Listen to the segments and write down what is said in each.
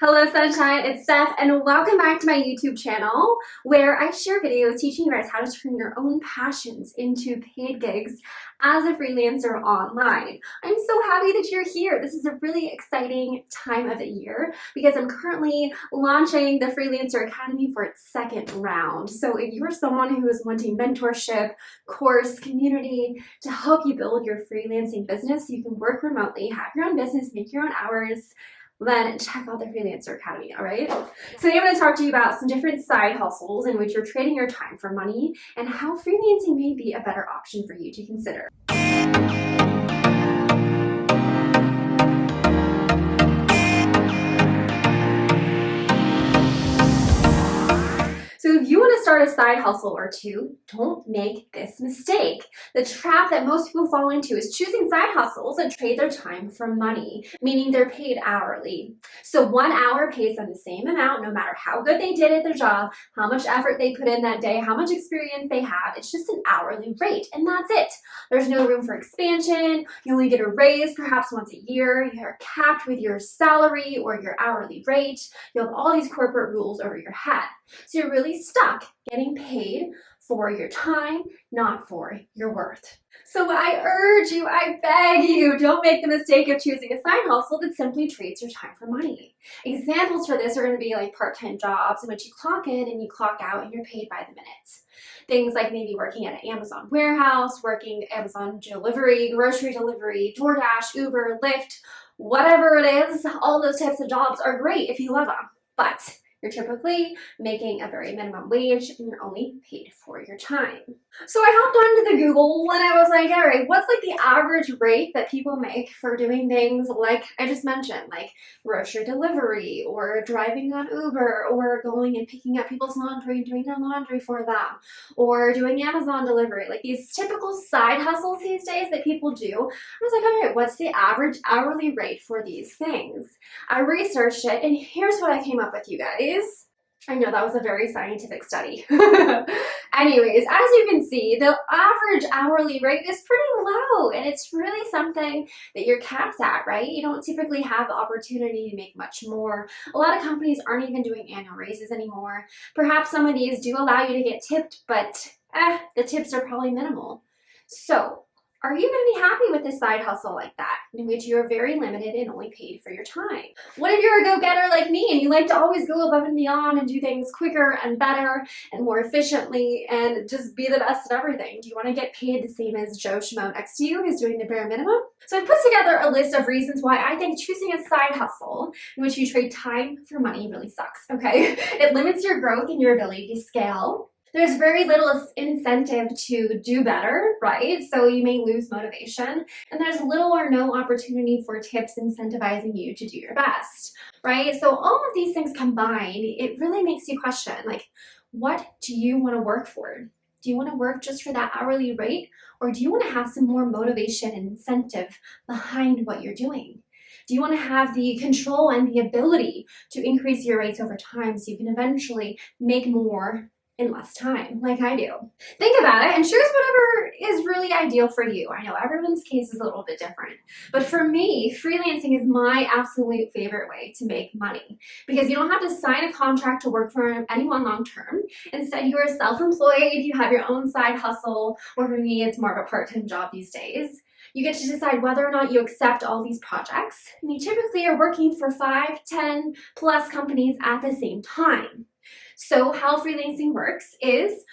Hello Sunshine, it's Steph and welcome back to my YouTube channel where I share videos teaching you guys how to turn your own passions into paid gigs as a freelancer online. I'm so happy that you're here. This is a really exciting time of the year because I'm currently launching the Freelancer Academy for its second round. So if you're someone who is wanting mentorship, course, community to help you build your freelancing business, you can work remotely, have your own business, make your own hours, then check out the Freelancer Academy, all right? So I'm going to talk to you about some different side hustles in which you're trading your time for money and how freelancing may be a better option for you to consider. So if you want to start a side hustle or two, don't make this mistake. The trap that most people fall into is choosing side hustles that trade their time for money, meaning they're paid hourly. So 1 hour pays them the same amount no matter how good they did at their job, how much effort they put in that day, how much experience they have. It's just an hourly rate and that's it. There's no room for expansion. You only get a raise perhaps once a year. You're capped with your salary or your hourly rate. You have all these corporate rules over your head. So you're really stuck getting paid for your time, not for your worth. So I urge you, I beg you, don't make the mistake of choosing a side hustle that simply trades your time for money. Examples for this are going to be like part-time jobs in which you clock in and you clock out and you're paid by the minute. Things like maybe working at an Amazon warehouse, working Amazon delivery, grocery delivery, DoorDash, Uber, Lyft, whatever it is, all those types of jobs are great if you love them, but you're typically making a very minimum wage and you're only paid for your time. So I hopped onto the Google and I was like, all right, what's like the average rate that people make for doing things like I just mentioned, like grocery delivery or driving on Uber or going and picking up people's laundry and doing their laundry for them or doing Amazon delivery, like these typical side hustles these days that people do. I was like, all right, what's the average hourly rate for these things? I researched it and here's what I came up with, you guys. I know that was a very scientific study. Anyways, as you can see, the average hourly rate is pretty low and it's really something that you're capped at, right? You don't typically have the opportunity to make much more. A lot of companies aren't even doing annual raises anymore. Perhaps some of these do allow you to get tipped, but the tips are probably minimal. So are you going to be happy with a side hustle like that, in which you are very limited and only paid for your time? What if you're a go-getter like me and you like to always go above and beyond and do things quicker and better and more efficiently and just be the best at everything? Do you want to get paid the same as Joe Schmo next to you who's doing the bare minimum? So I put together a list of reasons why I think choosing a side hustle in which you trade time for money really sucks, okay? It limits your growth and your ability to scale. There's very little incentive to do better, right? So you may lose motivation. And there's little or no opportunity for tips incentivizing you to do your best, right? So all of these things combined, it really makes you question, like, what do you want to work for? Do you want to work just for that hourly rate? Or do you want to have some more motivation and incentive behind what you're doing? Do you want to have the control and the ability to increase your rates over time so you can eventually make more in less time, like I do? Think about it and choose whatever is really ideal for you. I know everyone's case is a little bit different, but for me, freelancing is my absolute favorite way to make money because you don't have to sign a contract to work for anyone long-term. Instead, you are self-employed, you have your own side hustle, or for me, it's more of a part-time job these days. You get to decide whether or not you accept all these projects, and you typically are working for 5, 10 plus companies at the same time. So how freelancing works is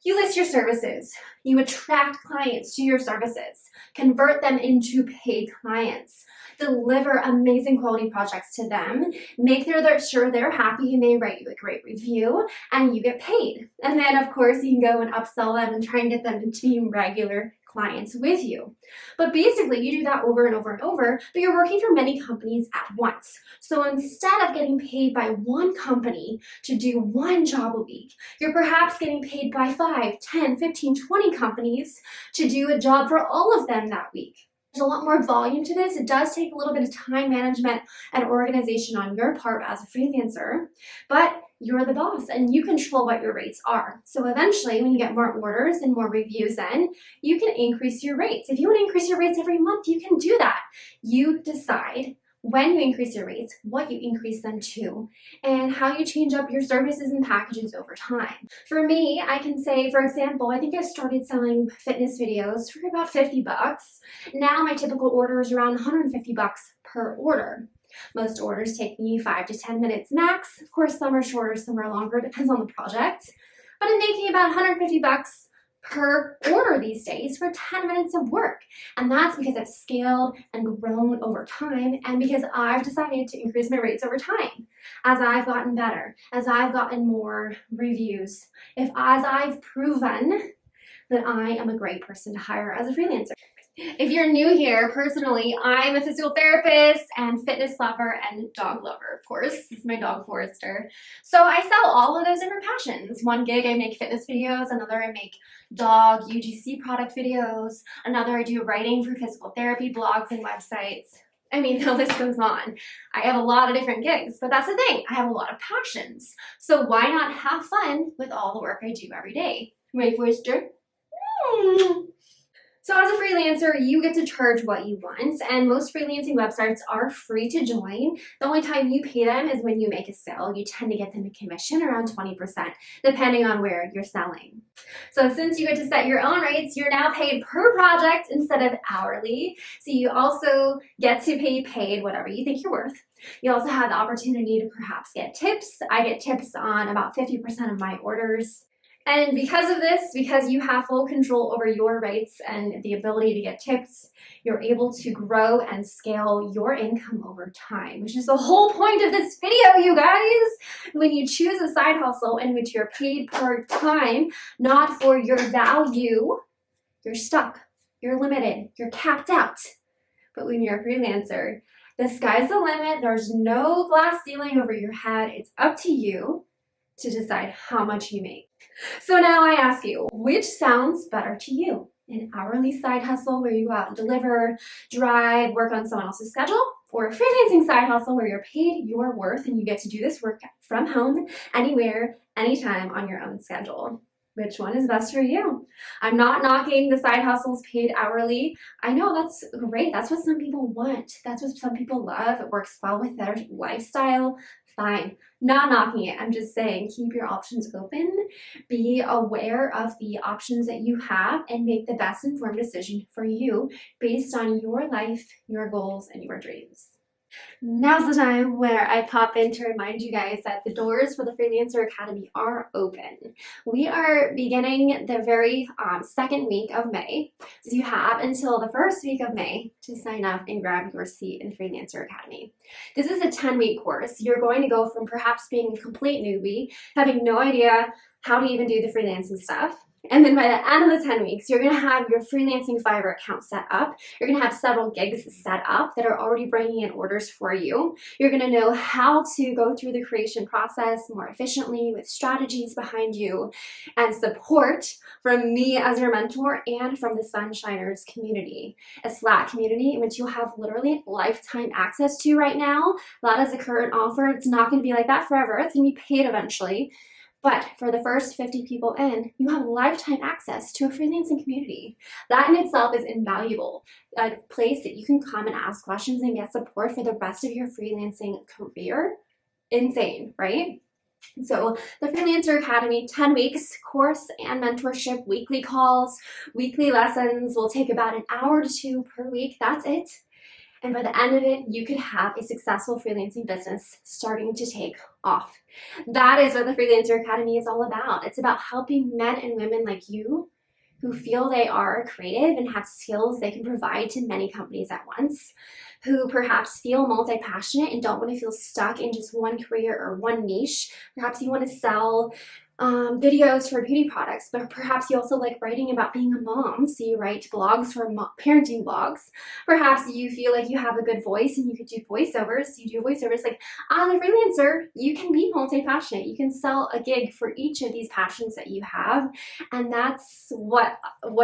you list your services, you attract clients to your services, convert them into paid clients, deliver amazing quality projects to them, make sure they're happy and they write you a great review, and you get paid. And then of course you can go and upsell them and try and get them to be regular clients with you. But basically you do that over and over and over, but you're working for many companies at once. So instead of getting paid by one company to do one job a week, you're perhaps getting paid by 5, 10, 15, 20 companies to do a job for all of them that week. There's a lot more volume to this. It does take a little bit of time management and organization on your part as a freelancer, but you're the boss and you control what your rates are. So eventually when you get more orders and more reviews in, you can increase your rates. If you want to increase your rates every month, you can do that. You decide when you increase your rates, what you increase them to, and how you change up your services and packages over time. For me, I can say, for example, I think I started selling fitness videos for about 50 bucks. Now my typical order is around 150 bucks per order. Most orders take me 5 to 10 minutes max. Of course, some are shorter, some are longer, depends on the project. But I'm making about 150 bucks per order these days for 10 minutes of work. And that's because I've scaled and grown over time, and because I've decided to increase my rates over time. As I've gotten better, as I've gotten more reviews, as I've proven that I am a great person to hire as a freelancer. If you're new here, personally, I'm a physical therapist and fitness lover and dog lover, of course. This is my dog, Forrester. So I sell all of those different passions. One gig, I make fitness videos. Another, I make dog UGC product videos. Another, I do writing for physical therapy blogs and websites. I mean, the list goes on. I have a lot of different gigs, but that's the thing. I have a lot of passions. So why not have fun with all the work I do every day? Right, Forrester? So as a freelancer, you get to charge what you want, and most freelancing websites are free to join. The only time you pay them is when you make a sale. You tend to get them a commission around 20%, depending on where you're selling. So since you get to set your own rates, you're now paid per project instead of hourly. So you also get to be paid whatever you think you're worth. You also have the opportunity to perhaps get tips. I get tips on about 50% of my orders. And because of this, because you have full control over your rates and the ability to get tips, you're able to grow and scale your income over time, which is the whole point of this video, you guys. When you choose a side hustle in which you're paid per time, not for your value, you're stuck, you're limited, you're capped out. But when you're a freelancer, the sky's the limit. There's no glass ceiling over your head. It's up to you to decide how much you make. So now I ask you, which sounds better to you? An hourly side hustle where you go out and deliver, drive, work on someone else's schedule? Or a freelancing side hustle where you're paid your worth and you get to do this work from home, anywhere, anytime on your own schedule? Which one is best for you? I'm not knocking the side hustles paid hourly. I know that's great. That's what some people want. That's what some people love. It works well with their lifestyle. Fine. Not knocking it. I'm just saying keep your options open. Be aware of the options that you have and make the best informed decision for you based on your life, your goals, and your dreams. Now's the time where I pop in to remind you guys that the doors for the Freelancer Academy are open. We are beginning the very second week of May, so you have until the first week of May to sign up and grab your seat in Freelancer Academy. This is a 10-week course. You're going to go from perhaps being a complete newbie, having no idea how to even do the freelancing stuff, and then by the end of the 10 weeks, you're going to have your freelancing Fiverr account set up. You're going to have several gigs set up that are already bringing in orders for you. You're going to know how to go through the creation process more efficiently with strategies behind you and support from me as your mentor and from the Sunshiners community, a Slack community in which you'll have literally lifetime access to right now. That is a current offer. It's not going to be like that forever. It's going to be paid eventually. But for the first 50 people in, you have lifetime access to a freelancing community. That in itself is invaluable. A place that you can come and ask questions and get support for the rest of your freelancing career. Insane, right? So the Freelancer Academy, 10 weeks course and mentorship, weekly calls, weekly lessons will take about an hour to 2 per week. That's it. And by the end of it, you could have a successful freelancing business starting to take off. That is what the Freelancer Academy is all about. It's about helping men and women like you who feel they are creative and have skills they can provide to many companies at once, who perhaps feel multi-passionate and don't want to feel stuck in just one career or one niche. Perhaps you want to sell videos for beauty products, but perhaps you also like writing about being a mom, so you write blogs for parenting blogs. Perhaps you feel like you have a good voice and you could do voiceovers, so you do voiceovers. Like as a freelancer, you can be multi-passionate. You can sell a gig for each of these passions that you have, and that's what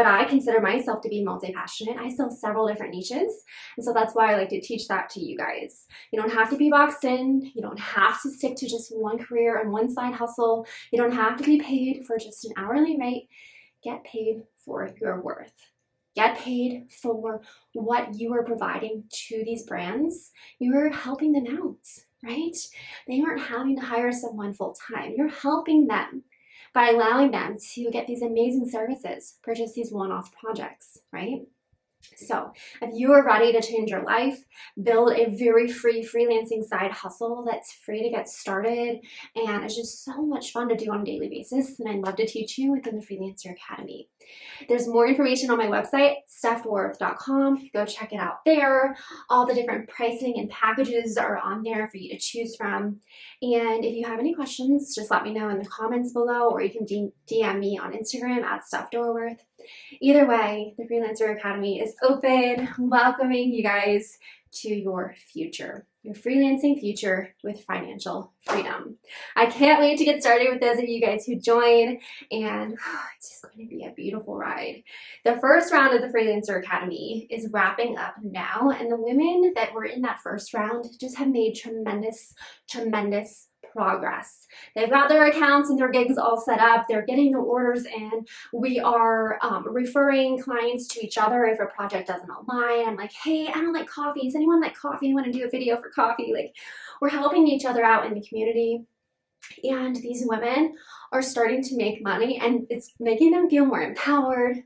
I consider myself to be multi-passionate. I sell several different niches, and so that's why I like to teach that to you guys. You don't have to be boxed in. You don't have to stick to just one career and one side hustle. You don't have to be paid for just an hourly rate. Get paid for your worth. get paid for what you are providing to these brands, you're helping them out, right? They aren't having to hire someone full time. You're helping them by allowing them to get these amazing services for just these one-off projects, right? So if you are ready to change your life, build a very free freelancing side hustle that's free to get started, and it's just so much fun to do on a daily basis, and I'd love to teach you within the Freelancer Academy. There's more information on my website, stephworth.com. Go check it out there. All the different pricing and packages are on there for you to choose from. And if you have any questions, just let me know in the comments below, or you can DM me on Instagram at stephworth. Either way, the Freelancer Academy is open, welcoming you guys to your future, your freelancing future with financial freedom. I can't wait to get started with those of you guys who join, and it's just going to be a beautiful ride. The first round of the Freelancer Academy is wrapping up now, and the women that were in that first round just have made tremendous progress. They've got their accounts and their gigs all set up. They're getting the orders in. We are referring clients to each other if a project doesn't align. I'm like, hey, I don't like coffee. Does anyone like coffee? I want to do a video for coffee. Like, we're helping each other out in the community. And these women are starting to make money, and it's making them feel more empowered,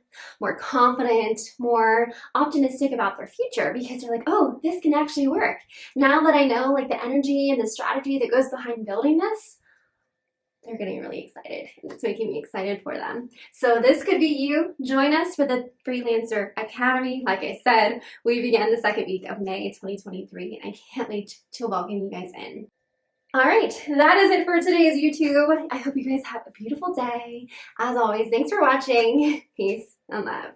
more confident, more optimistic about their future, because they're like, oh, this can actually work. Now that I know like the energy and the strategy that goes behind building this, they're getting really excited, and it's making me excited for them. So this could be you. Join us for the Freelancer Academy. Like I said, we begin the second week of May 2023, and I can't wait to welcome you guys in. All right, that is it for today's YouTube. I hope you guys have a beautiful day. As always, thanks for watching. Peace and love.